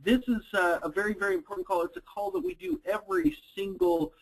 This is a very, very important call. It's a call that we do every single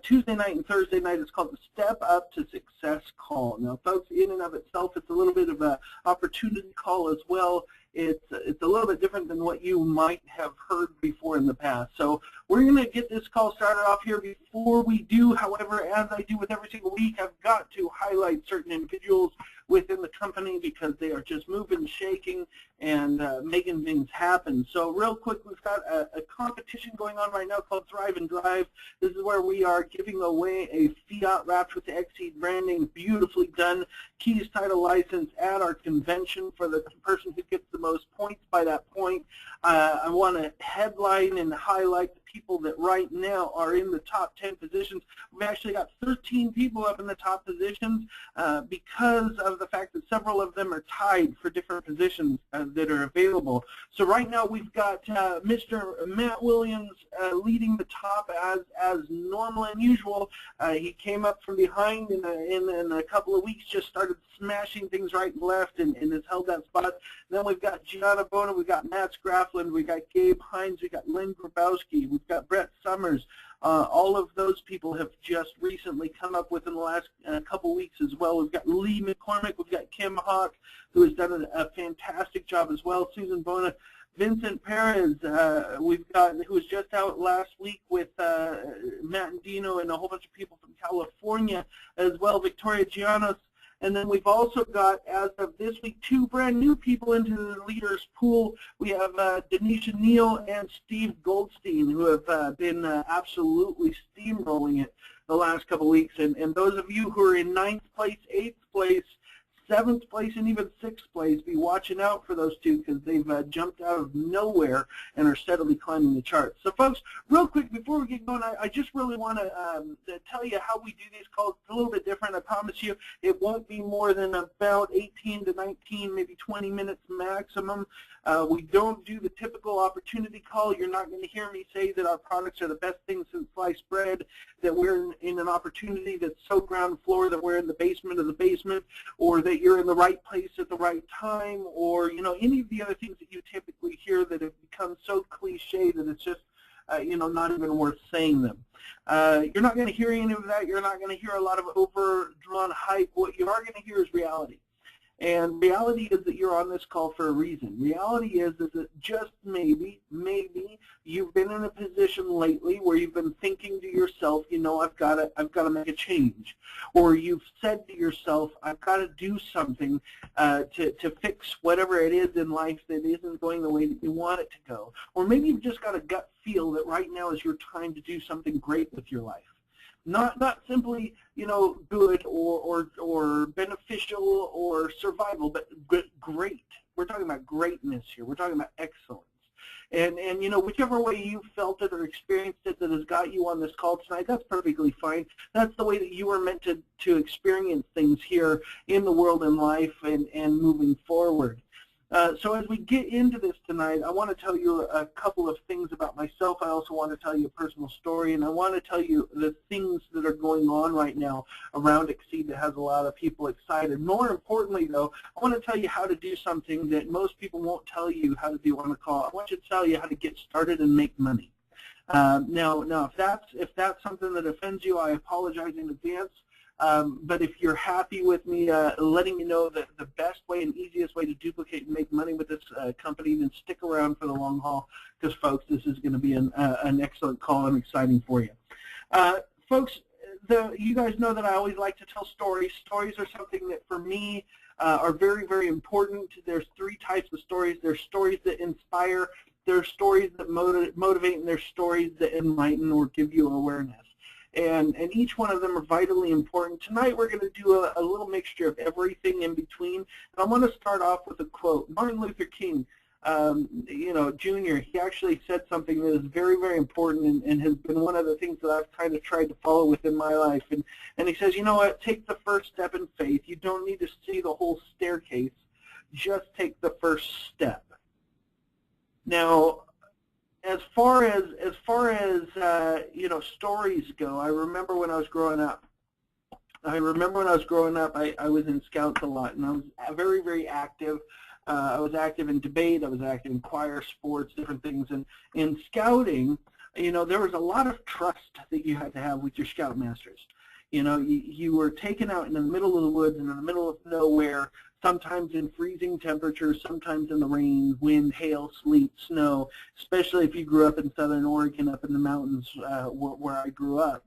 Tuesday night and Thursday night. It's called the Step Up to Success call. Now, folks, in and of itself, it's a little bit of an opportunity call as well. It's a little bit different than what you might have heard before in the past. So we're going to get this call started off here. Before we do, however, as I do with every single week, I've got to highlight certain individuals within the company because they are just moving, shaking, and making things happen. So real quick, we've got a competition going on right now called Thrive and Drive. This is where we are giving away a Fiat wrapped with the Xseed branding, beautifully done, keys, title, license at our convention for the person who gets the most points by that point. I want to headline and highlight the people that right now are in the top 10 positions. We've actually got 13 people up in the top positions because of the fact that several of them are tied for different positions that are available. So right now we've got Mr. Matt Williams leading the top as normal and usual. He came up from behind in a couple of weeks, just started smashing things right and left and has held that spot. Then we've got Gianna Bona, we've got Matt Scraffland, we've got Gabe Hines, we've got Lynn Grabowski, we've got Brett Summers. All of those people have just recently come up within the last couple weeks as well. We've got Lee McCormick, we've got Kim Hawk, who has done a fantastic job as well, Susan Bona, Vincent Perez, we've got, who was just out last week with Matt and Dino and a whole bunch of people from California as well, Victoria Giannos. And then we've also got, as of this week, 2 brand new people into the leaders pool. We have Denisha Neal and Steve Goldstein, who have been absolutely steamrolling it the last couple weeks. And those of you who are in 9th place, 8th place, 7th place, and even 6th place, be watching out for those 2 because they've jumped out of nowhere and are steadily climbing the charts. So, folks, real quick, before we get going, I just really want to tell you how we do these calls. It's a little bit different. I promise you it won't be more than about 18 to 19, maybe 20 minutes maximum. We don't do the typical opportunity call. You're not going to hear me say that our products are the best thing since sliced bread, that we're in an opportunity that's so ground floor that we're in the basement of the basement, or that you're in the right place at the right time, or any of the other things that you typically hear that have become so cliche that it's just not even worth saying them. You're not going to hear any of that. You're not going to hear a lot of overdrawn hype. What you are going to hear is reality. And reality is that you're on this call for a reason. Reality is that just maybe you've been in a position lately where you've been thinking to yourself, I've got to make a change, or you've said to yourself, I've got to do something to fix whatever it is in life that isn't going the way that you want it to go, or maybe you've just got a gut feel that right now is your time to do something great with your life. Not simply, good or beneficial or survival, but great. We're talking about greatness here. We're talking about excellence. And whichever way you felt it or experienced it that has got you on this call tonight, that's perfectly fine. That's the way that you were meant to experience things here in the world and life and moving forward. So as we get into this tonight, I want to tell you a couple of things about myself. I also want to tell you a personal story, and I want to tell you the things that are going on right now around Xseed that has a lot of people excited. More importantly, though, I want to tell you how to do something that most people won't tell you how to do on the call. I want to tell you how to get started and make money. Now, if that's something that offends you, I apologize in advance. But if you're happy with me letting me know that the best way and easiest way to duplicate and make money with this company, then stick around for the long haul, because, folks, this is going to be an excellent call and exciting for you. Folks, you guys know that I always like to tell stories. Stories are something that, for me, are very, very important. There's 3 types of stories. There's stories that inspire, there's stories that motivate, and there's stories that enlighten or give you awareness. And each one of them are vitally important. Tonight we're going to do a little mixture of everything in between. And I want to start off with a quote. Martin Luther King, Jr., he actually said something that is very, very important and has been one of the things that I've kind of tried to follow within my life. And he says, you know what, take the first step in faith. You don't need to see the whole staircase. Just take the first step. Now, as far as stories go, I remember when I was growing up. I was in Scouts a lot, and I was very, very active. I was active in debate, I was active in choir, sports, different things. And in scouting, you know, there was a lot of trust that you had to have with your scoutmasters. You know, you were taken out in the middle of the woods and in the middle of nowhere, sometimes in freezing temperatures, sometimes in the rain, wind, hail, sleet, snow, especially if you grew up in southern Oregon, up in the mountains where I grew up.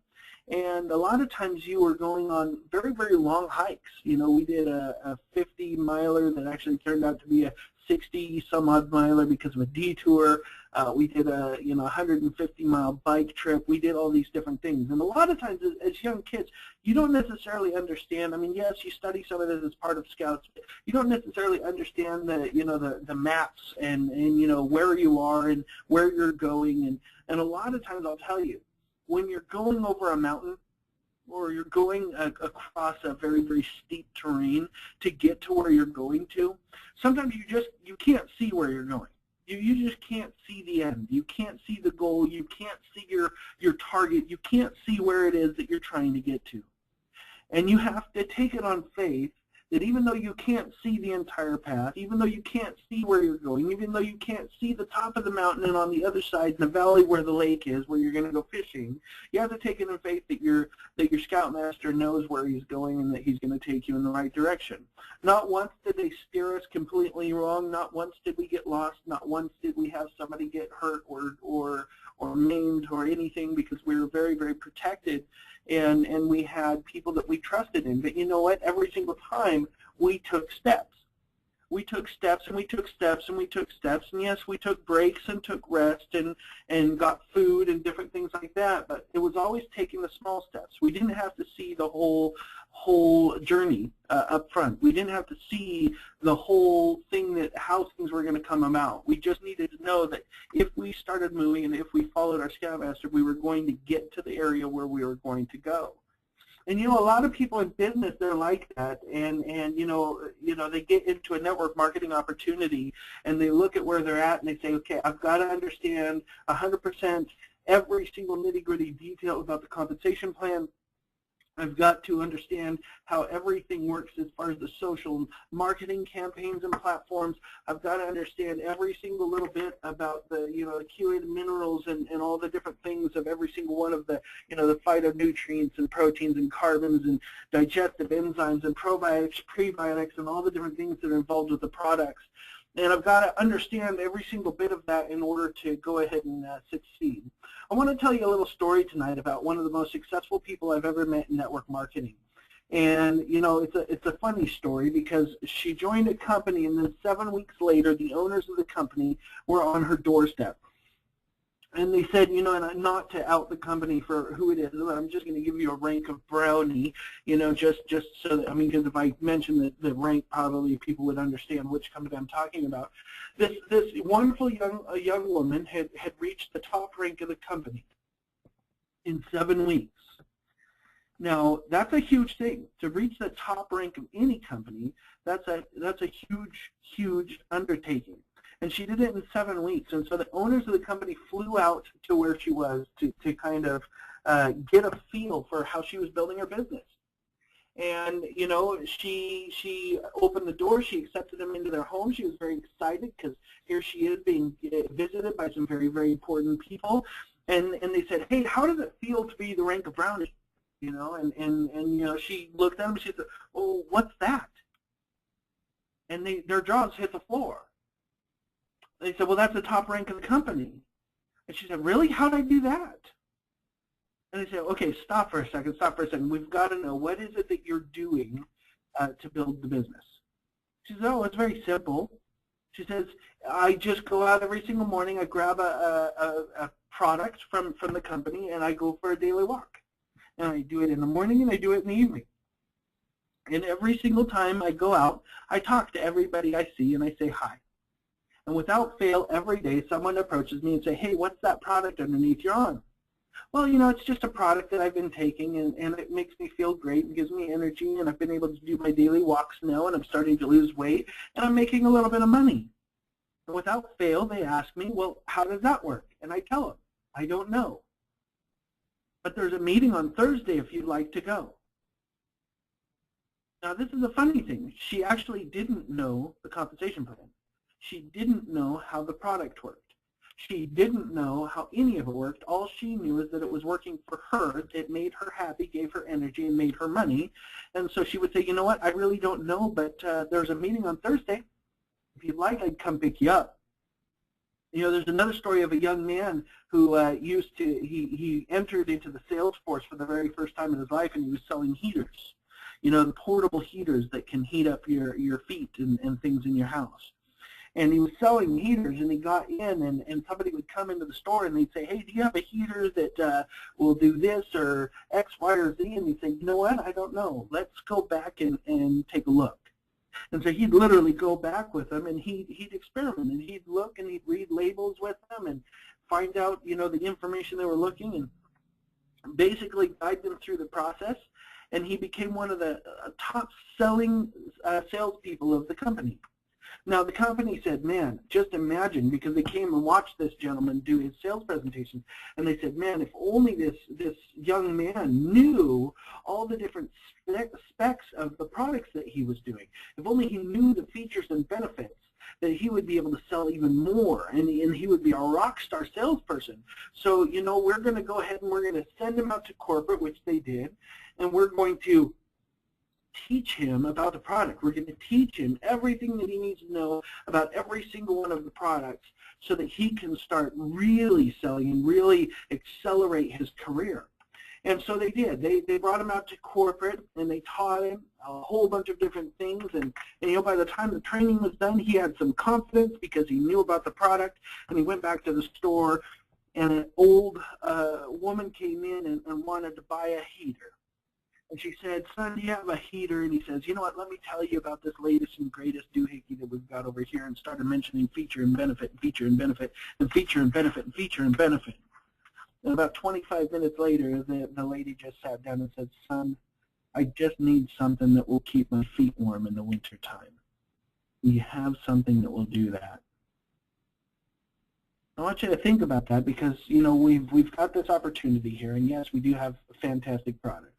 And a lot of times you were going on very, very long hikes. You know, we did a 50-miler that actually turned out to be a 60-some-odd miler because of a detour. We did a 150-mile bike trip. We did all these different things. And a lot of times as young kids, you don't necessarily understand. I mean, yes, you study some of this as part of Scouts, but you don't necessarily understand the maps and where you are and where you're going. And a lot of times I'll tell you, when you're going over a mountain or you're going across a very, very steep terrain to get to where you're going to, sometimes you can't see where you're going. You just can't see the end. You can't see the goal. You can't see your target. You can't see where it is that you're trying to get to. And you have to take it on faith that even though you can't see the entire path, even though you can't see where you're going, even though you can't see the top of the mountain and on the other side in the valley where the lake is, where you're going to go fishing, you have to take it in faith that your scoutmaster knows where he's going and that he's going to take you in the right direction. Not once did they steer us completely wrong. Not once did we get lost. Not once did we have somebody get hurt or maimed or anything, because we were very, very protected. And we had people that we trusted in. But you know what? Every single time we took steps. We took steps and we took steps and we took steps. And yes, we took breaks and took rest and got food and different things like that. But it was always taking the small steps. We didn't have to see the whole journey up front. We didn't have to see the whole thing, how things were going to come about. We just needed to know that if we started moving and if we followed our scoutmaster, we were going to get to the area where we were going to go. And a lot of people in business, they're like that, and they get into a network marketing opportunity and they look at where they're at and they say, okay, I've got to understand 100% every single nitty-gritty detail about the compensation plan. I've got to understand how everything works as far as the social marketing campaigns and platforms. I've got to understand every single little bit about the chelated minerals and all the different things of every single one of the the phytonutrients and proteins and carbons and digestive enzymes and probiotics, prebiotics, and all the different things that are involved with the products. And I've got to understand every single bit of that in order to go ahead and succeed. I want to tell you a little story tonight about one of the most successful people I've ever met in network marketing. And it's a funny story because she joined a company and then 7 weeks later the owners of the company were on her doorstep. And they said, and not to out the company for who it is, but I'm just going to give you a rank of brownie, just so that, because if I mention the rank, probably people would understand which company I'm talking about. This wonderful young woman had reached the top rank of the company in 7 weeks. Now, that's a huge thing. To reach the top rank of any company, that's a huge, huge undertaking. And she did it in 7 weeks. And so the owners of the company flew out to where she was to kind of get a feel for how she was building her business. And, she opened the door. She accepted them into their home. She was very excited because here she is being visited by some very, very important people. And they said, hey, how does it feel to be the rank of brownie? And she looked at them and she said, oh, what's that? And their jaws hit the floor. They said, well, that's the top rank of the company. And she said, really? How did I do that? And they said, okay, stop for a second. We've got to know, what is it that you're doing to build the business? She says, oh, it's very simple. She says, I just go out every single morning, I grab a product from the company, and I go for a daily walk. And I do it in the morning, and I do it in the evening. And every single time I go out, I talk to everybody I see, and I say hi. And without fail, every day someone approaches me and say, hey, what's that product underneath your arm? Well, it's just a product that I've been taking, and it makes me feel great and gives me energy, and I've been able to do my daily walks now, and I'm starting to lose weight, and I'm making a little bit of money. And without fail, they ask me, well, how does that work? And I tell them, I don't know. But there's a meeting on Thursday if you'd like to go. Now, this is a funny thing. She actually didn't know the compensation plan. She didn't know how the product worked. She didn't know how any of it worked. All she knew is that it was working for her. It made her happy, gave her energy, and made her money. And so she would say, you know what, I really don't know, but there's a meeting on Thursday. If you'd like, I'd come pick you up. You know, there's another story of a young man who he entered into the sales force for the very first time in his life, and he was selling heaters. You know, the portable heaters that can heat up your feet and things in your house. And he was selling heaters, and he got in, and somebody would come into the store, and they'd say, hey, do you have a heater that will do this or X, Y, or Z? And he'd say, you know what, I don't know. Let's go back and take a look. And so he'd literally go back with them, and he'd experiment, and he'd look, and he'd read labels with them and find out, you know, the information they were looking, and basically guide them through the process. And he became one of the top selling salespeople of the company. Now, the company said, man, just imagine, because they came and watched this gentleman do his sales presentation, and they said, man, if only this young man knew all the different specs of the products that he was doing, if only he knew the features and benefits, that he would be able to sell even more, and he would be a rock star salesperson. So, you know, we're going to go ahead and we're going to send him out to corporate, which they did, and we're going to teach him about the product. We're going to teach him everything that he needs to know about every single one of the products so that he can start really selling and really accelerate his career. And so they did. They brought him out to corporate, and they taught him a whole bunch of different things. And you know, by the time the training was done, he had some confidence because he knew about the product. And he went back to the store, and an old woman came in and wanted to buy a heater. And she said, son, do you have a heater? And he says, you know what, let me tell you about this latest and greatest doohickey that we've got over here, and started mentioning feature and benefit and feature and benefit and feature and benefit and feature and benefit. And about 25 minutes later, the lady just sat down and said, son, I just need something that will keep my feet warm in the winter time. You have something that will do that. I want you to think about that, because you know we've got this opportunity here, and yes, we do have fantastic products.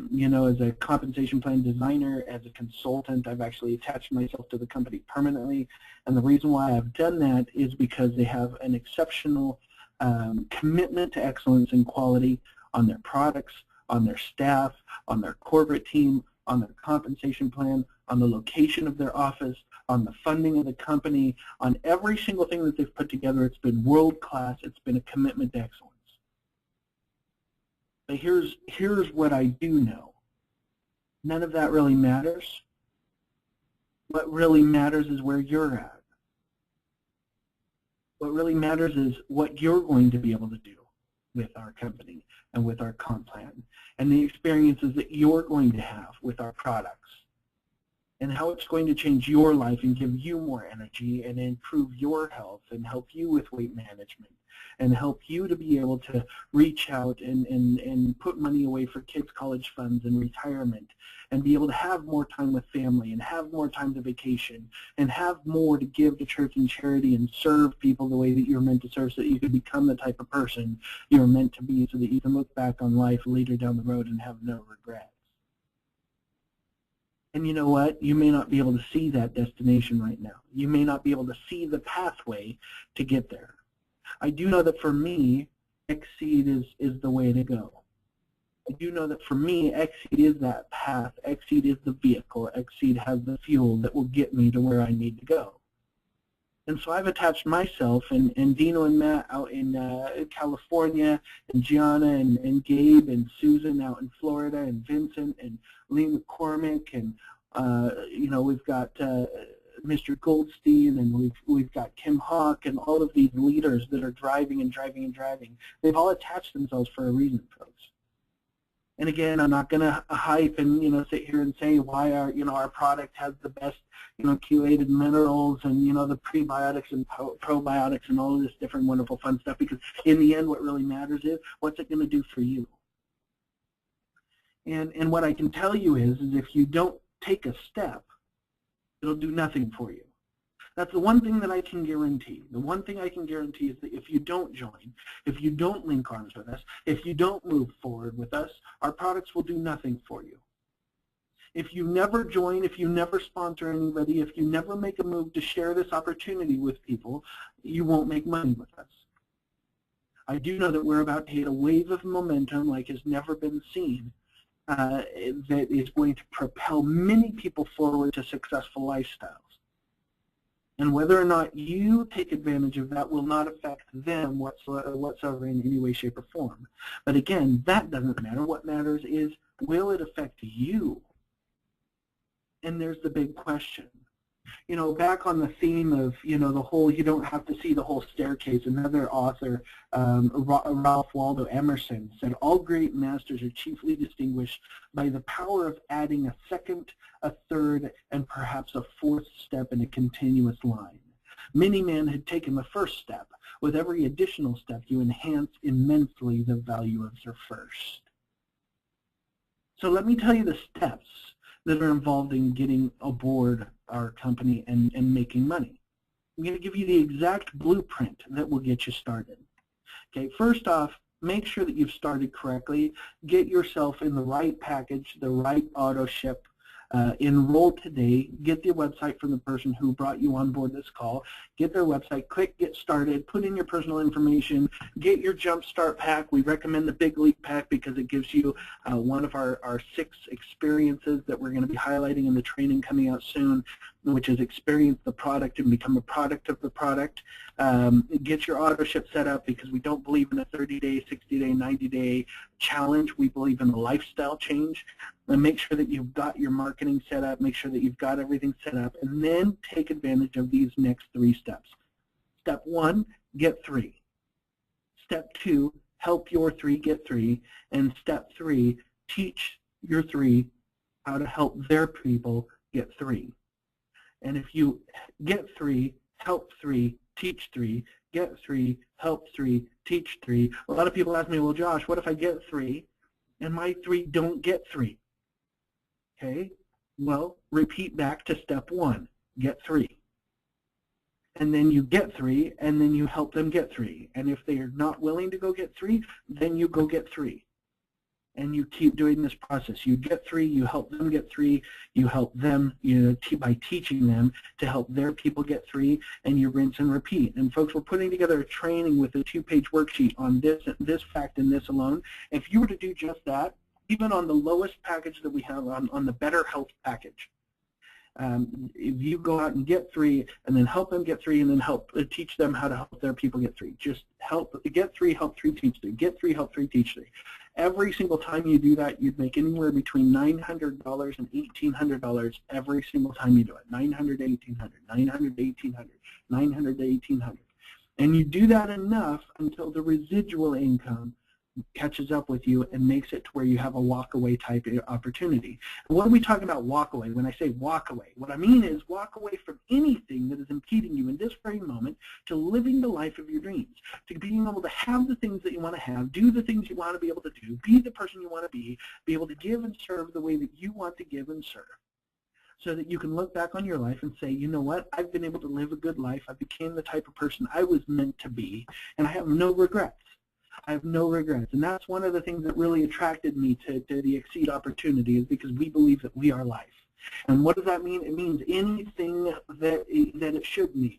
You know, as a compensation plan designer, as a consultant, I've actually attached myself to the company permanently, and the reason why I've done that is because they have an exceptional commitment to excellence and quality on their products, on their staff, on their corporate team, on their compensation plan, on the location of their office, on the funding of the company, on every single thing that they've put together. It's been world-class. It's been a commitment to excellence. But here's what I do know. None of that really matters. What really matters is where you're at. What really matters is what you're going to be able to do with our company and with our comp plan, and the experiences that you're going to have with our products, and how it's going to change your life and give you more energy and improve your health and help you with weight management and help you to be able to reach out and put money away for kids' college funds and retirement, and be able to have more time with family and have more time to vacation and have more to give to church and charity and serve people the way that you're meant to serve, so that you can become the type of person you're meant to be, so that you can look back on life later down the road and have no regrets. And you know what? You may not be able to see that destination right now. You may not be able to see the pathway to get there. I do know that for me, Xseed is the way to go. I do know that for me, Xseed is that path. Xseed is the vehicle. Xseed has the fuel that will get me to where I need to go. And so I've attached myself, and Dino and Matt out in California, and Gianna and Gabe and Susan out in Florida, and Vincent and Lee McCormick, and you know, we've got Mr. Goldstein, and we've got Kim Hawk, and all of these leaders that are driving and driving and driving. They've all attached themselves for a reason, folks. And again, I'm not going to hype and, you know, sit here and say why our product has the best, chelated minerals and, the prebiotics and probiotics and all of this different wonderful fun stuff, because in the end what really matters is what's it going to do for you. And what I can tell you is if you don't take a step, it'll do nothing for you. That's the one thing that I can guarantee. The one thing I can guarantee is that if you don't join, if you don't link arms with us, if you don't move forward with us, our products will do nothing for you. If you never join, if you never sponsor anybody, if you never make a move to share this opportunity with people, you won't make money with us. I do know that we're about to hit a wave of momentum like has never been seen that is going to propel many people forward to successful lifestyles. And whether or not you take advantage of that will not affect them whatsoever in any way, shape, or form. But again, that doesn't matter. What matters is, will it affect you? And there's the big question. You know, back on the theme of, you know, the whole, you don't have to see the whole staircase, another author, Ralph Waldo Emerson, said, all great masters are chiefly distinguished by the power of adding a second, a third, and perhaps a fourth step in a continuous line. Many men had taken the first step. With every additional step, you enhance immensely the value of your first. So let me tell you the steps that are involved in getting aboard our company and making money. I'm going to give you the exact blueprint that will get you started. Okay, first off, make sure that you've started correctly. Get yourself in the right package, the right auto ship. Enroll today. Get the website from the person who brought you on board this call. Get their website, click Get Started, put in your personal information, get your Jumpstart pack. We recommend the Big League pack because it gives you one of our 6 experiences that we're going to be highlighting in the training coming out soon, which is experience the product and become a product of the product. Get your auto ship set up because we don't believe in a 30-day, 60-day, 90-day challenge. We believe in a lifestyle change. And make sure that you've got your marketing set up, make sure that you've got everything set up, and then take advantage of these next 3 steps. Step 1, get 3. Step 2, help your 3 get 3. And step 3, teach your 3 how to help their people get 3. And if you get 3, help 3, teach 3, get 3, help 3, teach 3. A lot of people ask me, well, Josh, what if I get 3 and my 3 don't get 3? Okay, well, repeat back to step 1, get 3. And then you get 3, and then you help them get 3. And if they are not willing to go get 3, then you go get 3. And you keep doing this process. You get 3, you help them get 3, you help them by teaching them to help their people get 3, and you rinse and repeat. And folks, we're putting together a training with a 2-page worksheet on this fact and this alone. If you were to do just that, even on the lowest package that we have on the Better Health package, if you go out and get 3 and then help them get 3 and then help teach them how to help their people get 3. Just get 3, help 3, teach 3. Get 3, help 3, teach 3. Every single time you do that, you'd make anywhere between $900 and $1,800 every single time you do it. $900 to $1,800, $900 to $1,800, $900 to $1,800. And you do that enough until the residual income catches up with you and makes it to where you have a walk-away type opportunity. And what are we talking about walk-away? When I say walk-away, what I mean is walk away from anything that is impeding you in this very moment to living the life of your dreams, to being able to have the things that you want to have, do the things you want to be able to do, be the person you want to be able to give and serve the way that you want to give and serve, so that you can look back on your life and say, you know what, I've been able to live a good life, I became the type of person I was meant to be, and I have no regrets. I have no regrets, and that's one of the things that really attracted me to the Xseed opportunity, is because we believe that we are life. And what does that mean? It means anything that it should mean.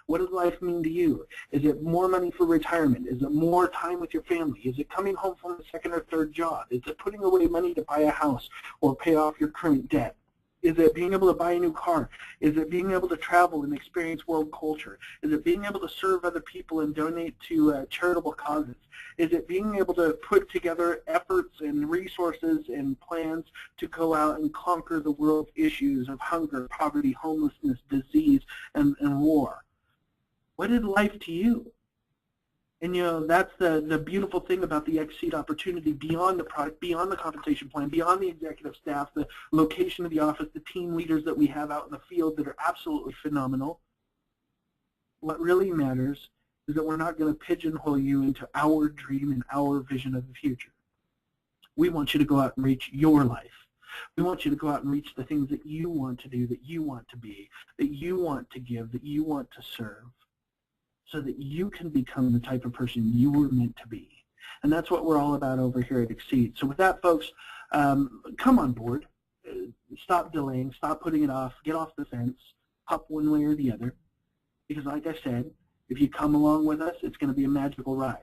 What does life mean to you? Is it more money for retirement? Is it more time with your family? Is it coming home from a second or third job? Is it putting away money to buy a house or pay off your current debt? Is it being able to buy a new car? Is it being able to travel and experience world culture? Is it being able to serve other people and donate to charitable causes? Is it being able to put together efforts and resources and plans to go out and conquer the world's issues of hunger, poverty, homelessness, disease, and war? What is life to you? And you know, that's the beautiful thing about the Xseed opportunity, beyond the product, beyond the compensation plan, beyond the executive staff, the location of the office, the team leaders that we have out in the field that are absolutely phenomenal. What really matters is that we're not going to pigeonhole you into our dream and our vision of the future. We want you to go out and reach your life. We want you to go out and reach the things that you want to do, that you want to be, that you want to give, that you want to serve, so that you can become the type of person you were meant to be. And that's what we're all about over here at Xseed. So with that, folks, come on board. stop delaying, stop putting it off, get off the fence, hop one way or the other. Because like I said, if you come along with us, it's going to be a magical ride.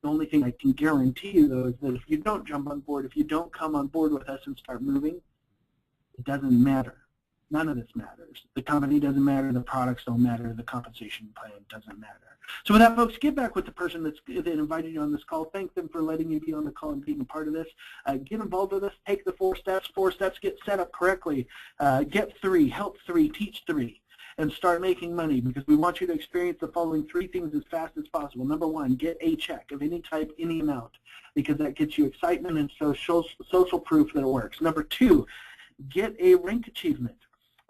The only thing I can guarantee you, though, is that if you don't jump on board, if you don't come on board with us and start moving, it doesn't matter. None of this matters. The company doesn't matter. The products don't matter. The compensation plan doesn't matter. So with that, folks, get back with the person that invited you on this call. Thank them for letting you be on the call and being a part of this. Get involved with us. Take the 4 steps. 4 steps. Get set up correctly. Get 3. Help 3. Teach 3. And start making money, because we want you to experience the following 3 things as fast as possible. Number 1, get a check of any type, any amount, because that gets you excitement and social proof that it works. Number 2, get a rank achievement.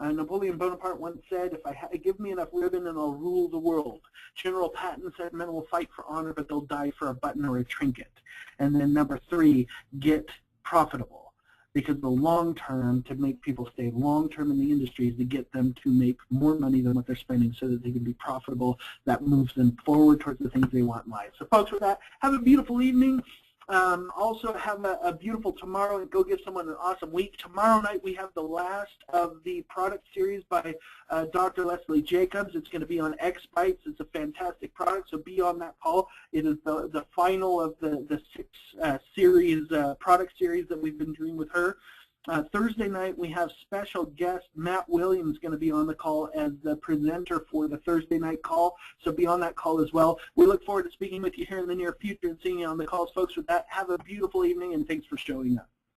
Napoleon Bonaparte once said, give me enough ribbon and I'll rule the world. General Patton said, men will fight for honor, but they'll die for a button or a trinket. And then number 3, get profitable. Because the long term, to make people stay long term in the industry, is to get them to make more money than what they're spending so that they can be profitable. That moves them forward towards the things they want in life. So folks, with that, have a beautiful evening. Also have a beautiful tomorrow, and go give someone an awesome week. Tomorrow night we have the last of the product series by Dr. Leslie Jacobs. It's going to be on X Bites. It's a fantastic product, so be on that call. It is the final of the 6 series, product series that we've been doing with her. Thursday night we have special guest Matt Williams going to be on the call as the presenter for the Thursday night call, so be on that call as well. We look forward to speaking with you here in the near future and seeing you on the calls. Folks, with that, have a beautiful evening, and thanks for showing up.